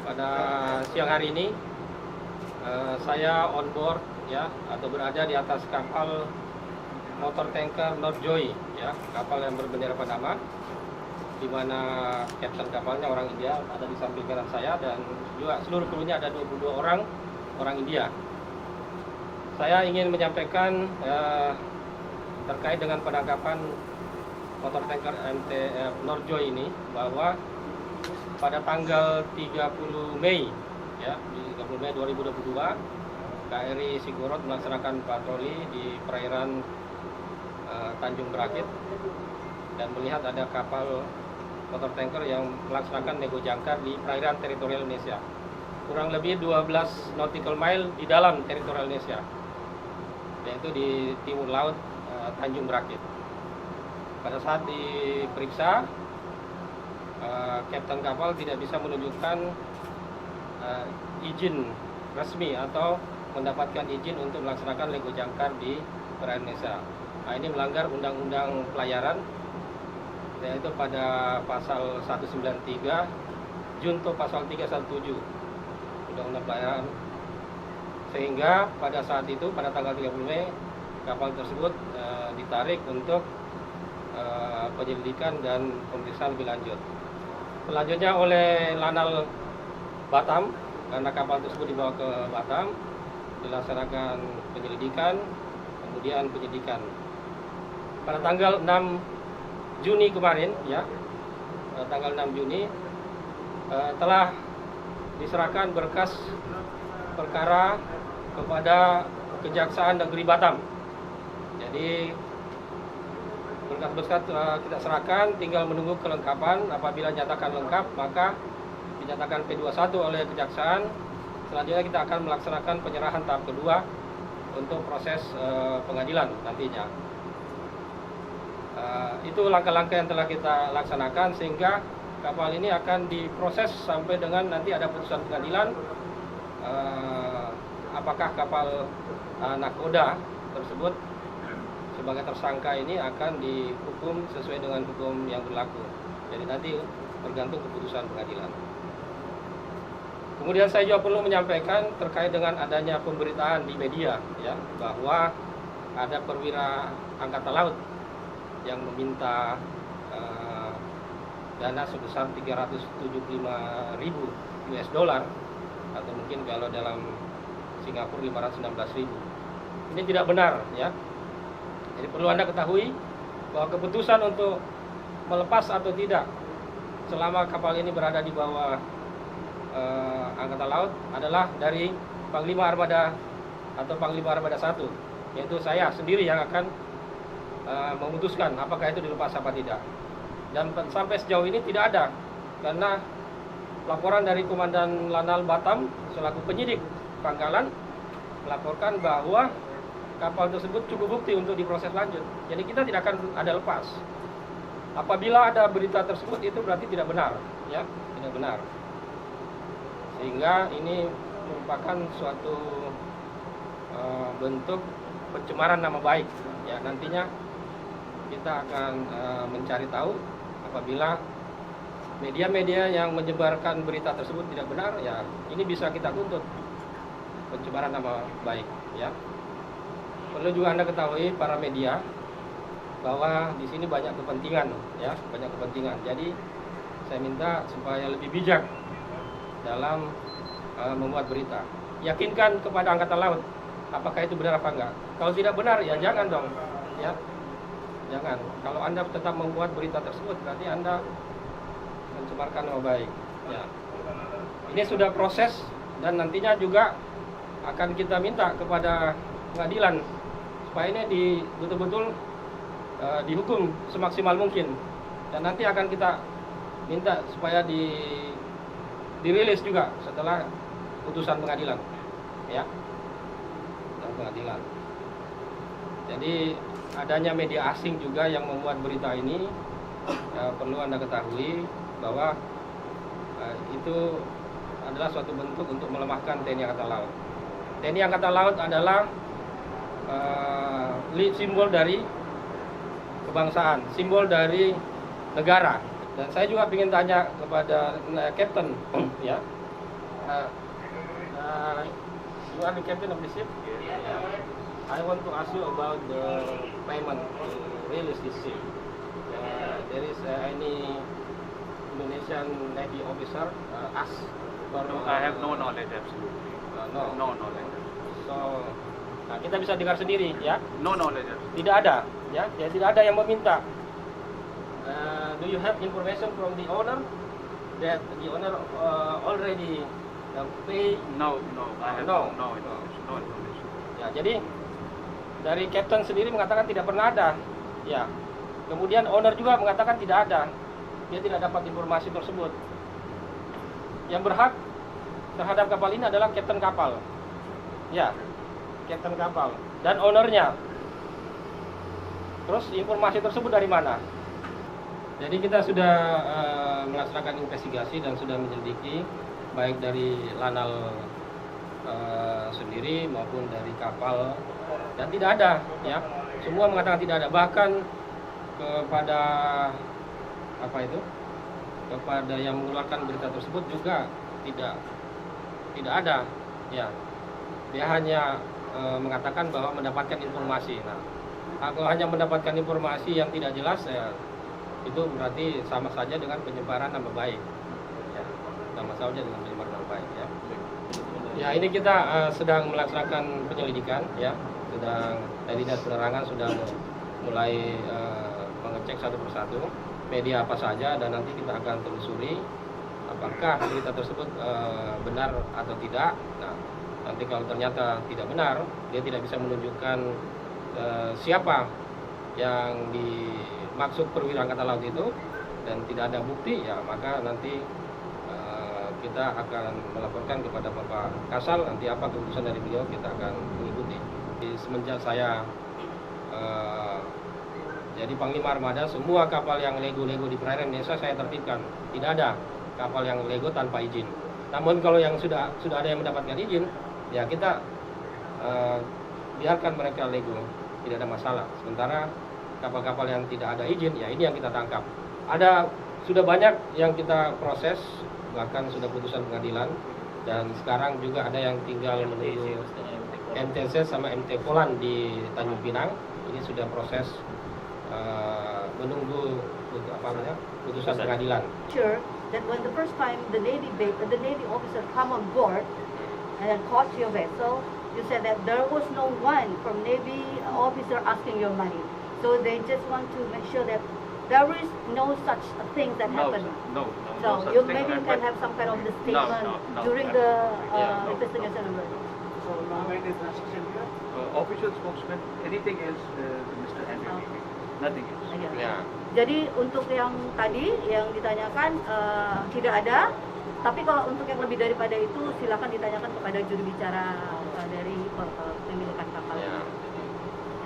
Pada siang hari ini saya on board ya, atau berada di atas kapal motor tanker Northjoy ya, kapal yang berbendera Panama, di mana kapten kapalnya orang India ada di samping kanan saya, dan juga seluruh krunya ada 22 orang India. Saya ingin menyampaikan terkait dengan penangkapan motor tanker Northjoy ini, bahwa pada tanggal 30 Mei ya, 30 Mei 2022 KRI Sigorot melaksanakan patroli di perairan Tanjung Berakit dan melihat ada kapal motor tanker yang melaksanakan nego jangkar di perairan teritorial Indonesia, kurang lebih 12 nautical mile di dalam teritorial Indonesia, yaitu di timur laut Tanjung Berakit. Pada saat diperiksa, kapten kapal tidak bisa menunjukkan izin resmi atau mendapatkan izin untuk melaksanakan nego jangkar di perairan Indonesia. Nah, ini melanggar Undang-Undang Pelayaran, yaitu pada pasal 193 junto pasal 317 Undang-Undang Pelayaran, sehingga pada saat itu pada tanggal 30 Mei kapal tersebut ditarik untuk penyelidikan dan pemeriksaan lebih lanjut. Selanjutnya oleh Lanal Batam, karena kapal tersebut dibawa ke Batam, dilaksanakan penyelidikan, kemudian penyidikan. Pada tanggal 6 Juni kemarin, ya, tanggal 6 Juni telah diserahkan berkas perkara kepada Kejaksaan Negeri Batam. Jadi berkas-berkas kita serahkan, tinggal menunggu kelengkapan. Apabila nyatakan lengkap, maka dinyatakan P21 oleh Kejaksaan. Selanjutnya kita akan melaksanakan penyerahan tahap kedua untuk proses pengadilan nantinya. Itu langkah-langkah yang telah kita laksanakan, sehingga kapal ini akan diproses sampai dengan nanti ada putusan pengadilan. Apakah kapal nakoda tersebut sebagai tersangka ini akan dihukum sesuai dengan hukum yang berlaku. Jadi nanti tergantung keputusan pengadilan. Kemudian saya juga perlu menyampaikan terkait dengan adanya pemberitaan di media ya, bahwa ada perwira angkatan laut yang meminta dana sebesar 375.000 US dollar, atau mungkin kalau dalam Singapura 516.000. Ini tidak benar ya. Jadi perlu Anda ketahui bahwa keputusan untuk melepas atau tidak selama kapal ini berada di bawah Angkatan Laut adalah dari Panglima Armada atau Panglima Armada 1, yaitu saya sendiri yang akan memutuskan apakah itu dilepas apa tidak. Dan sampai sejauh ini tidak ada, karena laporan dari Komandan Lanal Batam selaku penyidik Pangkalan melaporkan bahwa kapal tersebut cukup bukti untuk diproses lanjut. Jadi kita tidak akan ada lepas. Apabila ada berita tersebut, itu berarti tidak benar, ya, tidak benar. Sehingga ini merupakan suatu bentuk pencemaran nama baik. Ya, nantinya kita akan mencari tahu apabila media-media yang menyebarkan berita tersebut tidak benar, ya ini bisa kita tuntut pencemaran nama baik, ya. Perlu juga Anda ketahui para media bahwa di sini banyak kepentingan, ya, banyak kepentingan. Jadi saya minta supaya lebih bijak dalam membuat berita. Yakinkan kepada Angkatan Laut apakah itu benar apa enggak. Kalau tidak benar, ya jangan dong, ya, jangan. Kalau Anda tetap membuat berita tersebut, berarti Anda mencemarkan nama baik. Ya. Ini sudah proses dan nantinya juga akan kita minta kepada pengadilan supaya ini betul-betul dihukum semaksimal mungkin, dan nanti akan kita minta supaya dirilis juga setelah putusan pengadilan, ya, dan pengadilan. Jadi adanya media asing juga yang membuat berita ini, perlu Anda ketahui bahwa itu adalah suatu bentuk untuk melemahkan TNI Angkatan Laut. TNI Angkatan Laut adalah simbol dari kebangsaan, simbol dari negara. Dan saya juga ingin tanya kepada Kapten, ya, Uh, you are the captain of the ship. Yeah. I want to ask you about the payment to release this ship. There is any Indonesian Navy officer ask for? No, I have no knowledge absolutely. No knowledge. So, kita bisa dengar sendiri, ya? No knowledge absolutely. Tidak ada, ya? Ya, tidak ada yang meminta. Do you have information from the owner that the owner already pay? No, I have No. no information. Ya, jadi dari kapten sendiri mengatakan tidak pernah ada. Ya. Kemudian owner juga mengatakan tidak ada. Dia tidak dapat informasi tersebut. Yang berhak terhadap kapal ini adalah kapten kapal. Ya, kapten kapal dan ownernya. Terus informasi tersebut dari mana? Jadi kita sudah melaksanakan investigasi dan sudah menyelidiki baik dari Lanal sendiri maupun dari kapal, dan tidak ada, ya. Semua mengatakan tidak ada. Bahkan kepada kepada yang mengeluarkan berita tersebut juga tidak ada, ya. Dia hanya mengatakan bahwa mendapatkan informasi. Nah, kalau hanya mendapatkan informasi yang tidak jelas, ya, itu berarti sama saja dengan penyebaran nama baik, ya. Sama saja dengan penyebaran nama baik, ya. Ya, ini kita sedang melaksanakan penyelidikan, ya. Dari Dinas Penerangan sudah mulai mengecek satu persatu media apa saja, dan nanti kita akan telusuri apakah berita tersebut benar atau tidak. Nah, nanti kalau ternyata tidak benar, dia tidak bisa menunjukkan siapa yang dimaksud perwira Angkatan Laut itu, dan tidak ada bukti, ya, maka nanti kita akan melaporkan kepada Bapak Kasal. Nanti apa keputusan dari beliau kita akan mengikuti. Semenjak saya jadi Panglima Armada, semua kapal yang lego-lego di perairan Indonesia saya tertibkan. Tidak ada kapal yang lego tanpa izin. Namun kalau yang sudah ada yang mendapatkan izin, ya kita biarkan mereka lego, tidak ada masalah. Sementara kapal-kapal yang tidak ada izin, ya ini yang kita tangkap. Sudah banyak yang kita proses, bahkan sudah putusan pengadilan, dan sekarang juga ada yang tinggal menunggu MTC sama MT Polan di Tanjung Pinang. Ini sudah proses menunggu putusan pengadilan. Sure that when the first time the Navy officer come on board and caught your vessel, you said that there was no one from Navy officer asking your money. So they just want to make sure that there is no such thing that happened. No. So you maybe you can have some kind of the statement No. during the Yeah. investigation. So no one is instruction here? Official spokesman, anything else, Mr. Andrew? Nothing else. Ya. Jadi untuk yang tadi yang ditanyakan tidak ada, tapi kalau untuk yang lebih daripada itu silakan ditanyakan kepada juru bicara dari pemilikan kapal. Ya.